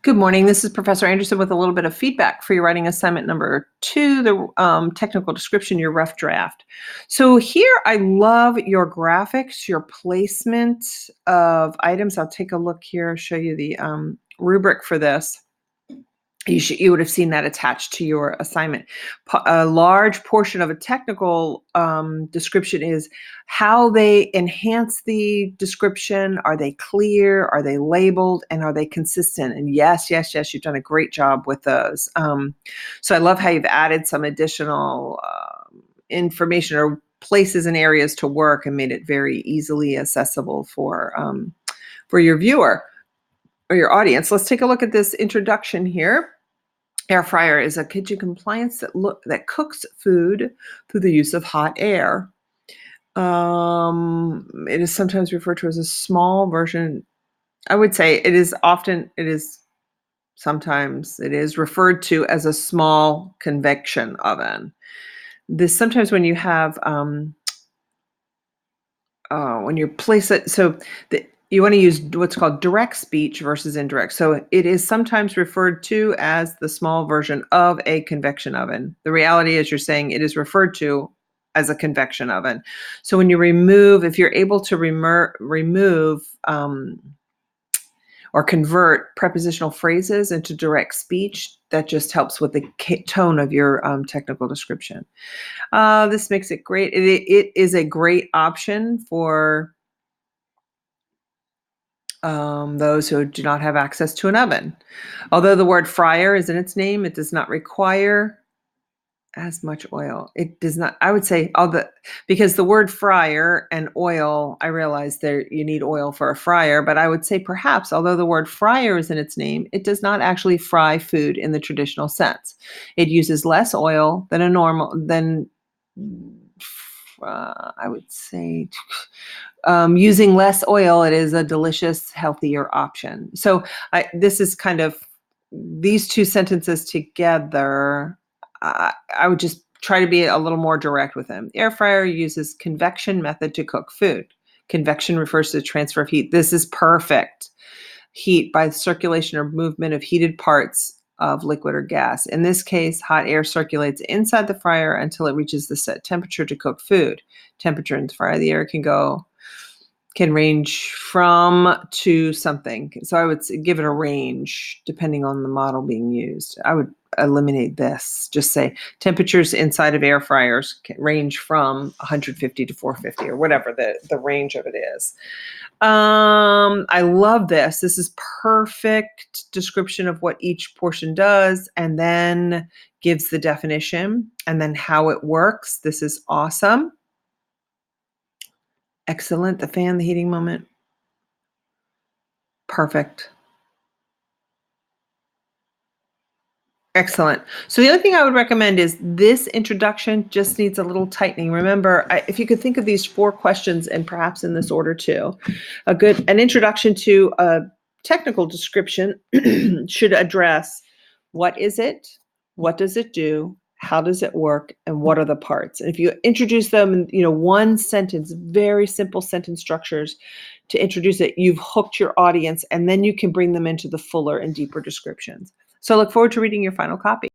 Good morning. This is Professor Anderson with a little bit of feedback for your writing assignment number 2, the technical description, your rough draft. So here I love your graphics, your placement of items. I'll take a look here, show you the rubric for this. You would have seen that attached to your assignment. A large portion of a technical description is how they enhance the description. Are they clear? Are they labeled? And are they consistent? And yes, you've done a great job with those. So I love how you've added some additional information or places and areas to work and made it very easily accessible for your viewer or your audience. Let's take a look at this introduction here. Air fryer is a kitchen appliance that cooks food through the use of hot air. It is sometimes referred to as a small version. I would say it is referred to as a small convection oven. This sometimes when you have when you place it, you want to use what's called direct speech versus indirect. So it is sometimes referred to as the small version of a convection oven. The reality is you're saying it is referred to as a convection oven. So when you if you're able to remove or convert prepositional phrases into direct speech, that just helps with the tone of your technical description. This makes it great. It is a great option for those who do not have access to an oven. Although the word fryer is in its name, it does not require as much oil. It does not, I would say, because the word fryer and oil, I realize you need oil for a fryer, but I would say perhaps, although the word fryer is in its name, it does not actually fry food in the traditional sense. It uses less oil than I would say, using less oil, it is a delicious, healthier option. So this is kind of these two sentences together. I would just try to be a little more direct with them. Air fryer uses convection method to cook food. Convection refers to the transfer of heat. This is perfect. Heat by circulation or movement of heated parts of liquid or gas. In this case, hot air circulates inside the fryer until it reaches the set temperature to cook food. Temperature in the fryer, the air can range from to something. So I would give it a range depending on the model being used. I would eliminate this. Just say temperatures inside of air fryers can range from 150 to 450 or whatever the range of it is. I love this. This is perfect description of what each portion does and then gives the definition and then how it works. This is awesome. Excellent. The fan, the heating moment. Perfect. Excellent. So the other thing I would recommend is this introduction just needs a little tightening. Remember, if you could think of these 4 questions and perhaps in this order too, an introduction to a technical description should address what is it, what does it do, how does it work, and what are the parts. And if you introduce them in one sentence, very simple sentence structures to introduce it, you've hooked your audience, and then you can bring them into the fuller and deeper descriptions. So I look forward to reading your final copy.